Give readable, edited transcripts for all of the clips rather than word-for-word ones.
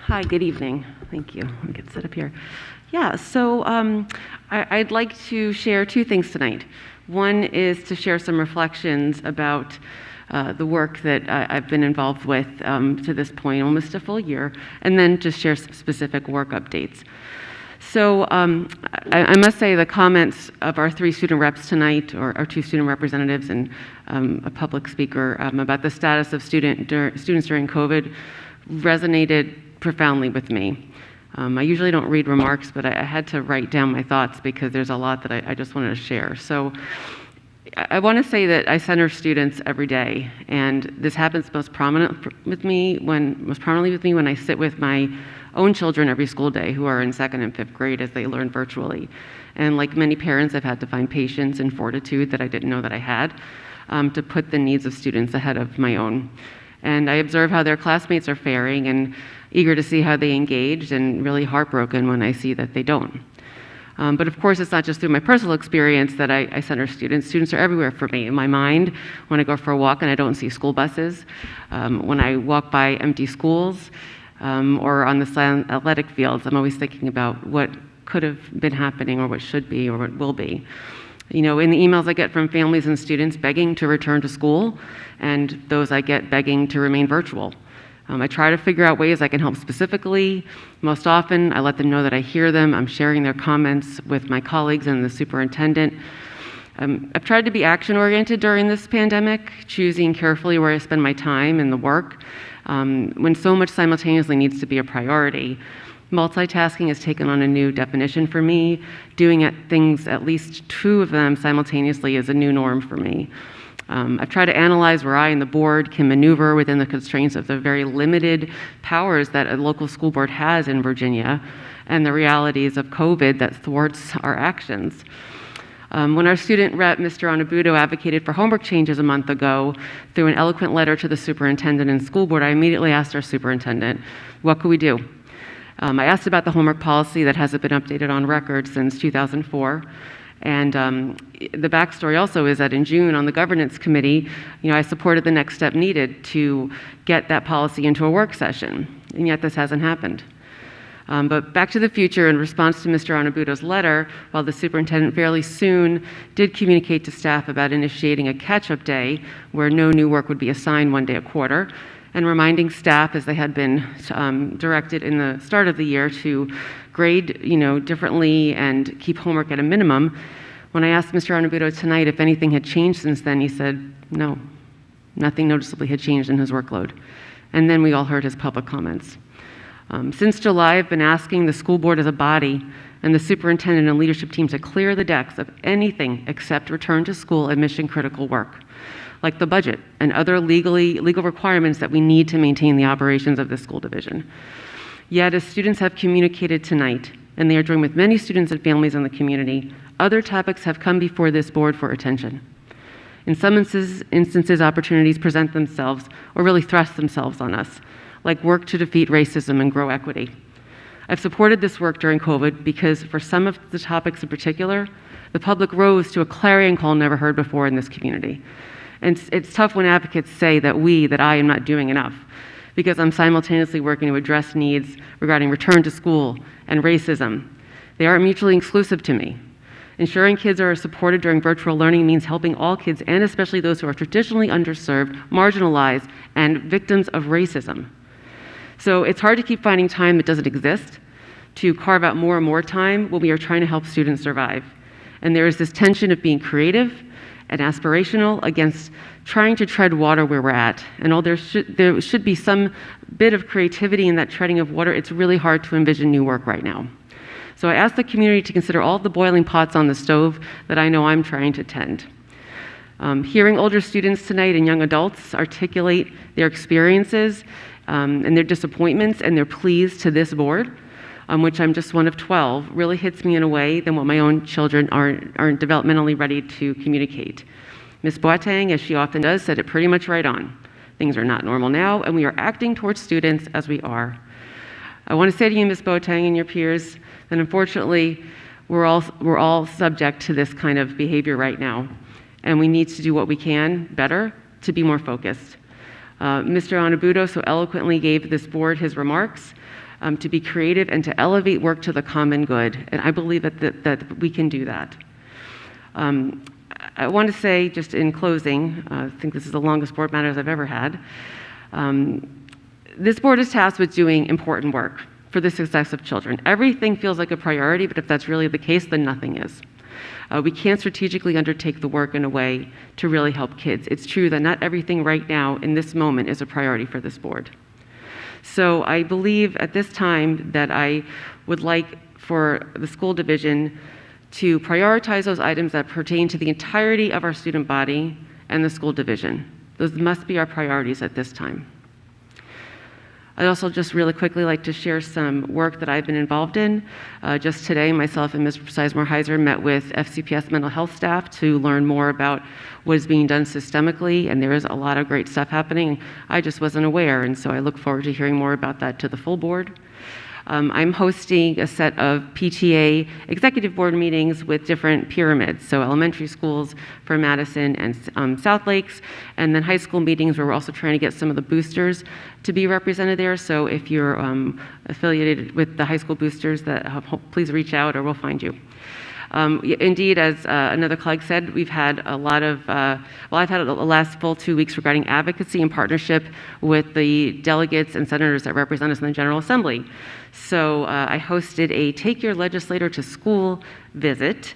Hi, good evening. Thank you. Let me get set up here. Yeah, so I'd like to share two things tonight. One is to share some reflections about the work that I've been involved with to this point, almost a full year, and then just share some specific work updates. So I must say the comments of our three student reps tonight, or our two student representatives and a public speaker about the status of students during COVID resonated profoundly with me. I usually don't read remarks, but I had to write down my thoughts because there's a lot that I just wanted to share. So I want to say that I center students every day, and this happens most prominently with me when I sit with my own children every school day who are in 2nd and 5th grade as they learn virtually. And like many parents, I've had to find patience and fortitude that I didn't know that I had to put the needs of students ahead of my own. And I observe how their classmates are faring and eager to see how they engaged, and really heartbroken when I see that they don't. But of course, it's not just through my personal experience that I center students. Students are everywhere for me. In my mind, when I go for a walk and I don't see school buses, when I walk by empty schools, or on the silent athletic fields, I'm always thinking about what could have been happening, or what should be, or what will be. You know, in the emails I get from families and students begging to return to school, and those I get begging to remain virtual. I try to figure out ways I can help specifically. Most often, I let them know that I hear them. I'm sharing their comments with my colleagues and the superintendent. I've tried to be action-oriented during this pandemic, choosing carefully where I spend my time and the work, when so much simultaneously needs to be a priority. Multitasking has taken on a new definition for me. Doing at least two of them simultaneously is a new norm for me. I've tried to analyze where I and the board can maneuver within the constraints of the very limited powers that a local school board has in Virginia, and the realities of COVID that thwarts our actions. When our student rep, Mr. Onabudo, advocated for homework changes a month ago through an eloquent letter to the superintendent and school board, I immediately asked our superintendent, what could we do? I asked about the homework policy that hasn't been updated on record since 2004. And the backstory also is that in June on the governance committee, I supported the next step needed to get that policy into a work session, and yet this hasn't happened. But back to the future, in response to Mr. Onabudo's letter, while the superintendent fairly soon did communicate to staff about initiating a catch-up day where no new work would be assigned one day a quarter, and reminding staff, as they had been directed in the start of the year, to grade differently and keep homework at a minimum. When I asked Mr. Onabudo tonight if anything had changed since then, he said no, nothing noticeably had changed in his workload. And then we all heard his public comments. Since July, I've been asking the school board as a body and the superintendent and leadership team to clear the decks of anything except return to school and mission critical work, like the budget and other legal requirements that we need to maintain the operations of this school division. Yet, as students have communicated tonight, and they are joined with many students and families in the community, other topics have come before this board for attention. In some instances, opportunities present themselves, or really thrust themselves on us, like work to defeat racism and grow equity. I've supported this work during COVID because for some of the topics in particular, the public rose to a clarion call never heard before in this community. And it's tough when advocates say that I am not doing enough, because I'm simultaneously working to address needs regarding return to school and racism. They aren't mutually exclusive to me. Ensuring kids are supported during virtual learning means helping all kids, and especially those who are traditionally underserved, marginalized, and victims of racism. So it's hard to keep finding time that doesn't exist, to carve out more and more time when we are trying to help students survive. And there is this tension of being creative and aspirational against trying to tread water where we're at. And although there should be some bit of creativity in that treading of water, it's really hard to envision new work right now. So I ask the community to consider all the boiling pots on the stove that I know I'm trying to tend. Hearing older students tonight and young adults articulate their experiences and their disappointments and their pleas to this board, which I'm just one of 12, really hits me in a way than what my own children aren't developmentally ready to communicate. Ms. Boateng, as she often does, said it pretty much right on. Things are not normal now, and we are acting towards students as we are. I want to say to you, Ms. Boateng and your peers, that unfortunately, we're all subject to this kind of behavior right now, and we need to do what we can better to be more focused. Mr. Onabudo so eloquently gave this board his remarks to be creative, and to elevate work to the common good. And I believe that we can do that. I want to say, just in closing, I think this is the longest board matters I've ever had. This board is tasked with doing important work for the success of children. Everything feels like a priority, but if that's really the case, then nothing is. We can't strategically undertake the work in a way to really help kids. It's true that not everything right now in this moment is a priority for this board. So I believe at this time that I would like for the school division to prioritize those items that pertain to the entirety of our student body and the school division. Those must be our priorities at this time. I'd also just really quickly like to share some work that I've been involved in. Just today, myself and Ms. Sizemore-Heiser met with FCPS mental health staff to learn more about what is being done systemically, and there is a lot of great stuff happening. I just wasn't aware, and so I look forward to hearing more about that to the full board. I'm hosting a set of PTA executive board meetings with different pyramids, so elementary schools for Madison and South Lakes, and then high school meetings where we're also trying to get some of the boosters to be represented there. So if you're affiliated with the high school boosters, please reach out or we'll find you. Indeed, as another colleague said, we've had a lot of, I've had the last full 2 weeks regarding advocacy and partnership with the delegates and senators that represent us in the General Assembly. So I hosted a Take Your Legislator to School visit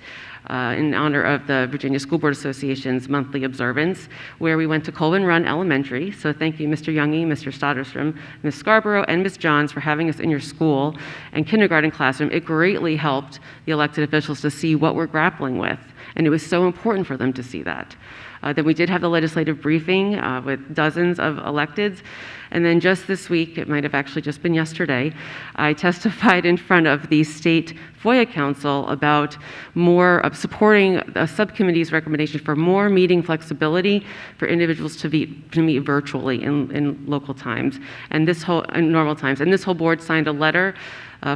in honor of the Virginia School Board Association's monthly observance, where we went to Colvin Run Elementary. So thank you, Mr. Youngie, Mr. Stotterstrom, Ms. Scarborough, and Ms. Johns for having us in your school and kindergarten classroom. It greatly helped the elected officials to see what we're grappling with, and it was so important for them to see that. Then we did have the legislative briefing with dozens of electeds. And then just this week, it might have actually just been yesterday, I testified in front of the State FOIA Council about more of supporting a subcommittee's recommendation for more meeting flexibility for individuals to meet virtually in local times and in normal times. And this whole board signed a letter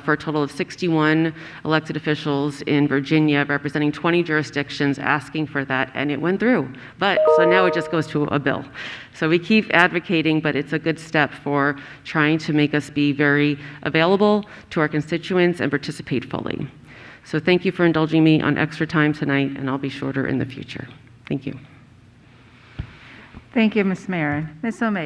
for a total of 61 elected officials in Virginia representing 20 jurisdictions asking for that, and it went through. So now it just goes to a bill. So we keep advocating, but it's a good step for trying to make us be very available to our constituents and participate fully. So thank you for indulging me on extra time tonight, and I'll be shorter in the future. Thank you. Thank you, Ms. Meren. Ms. O'May.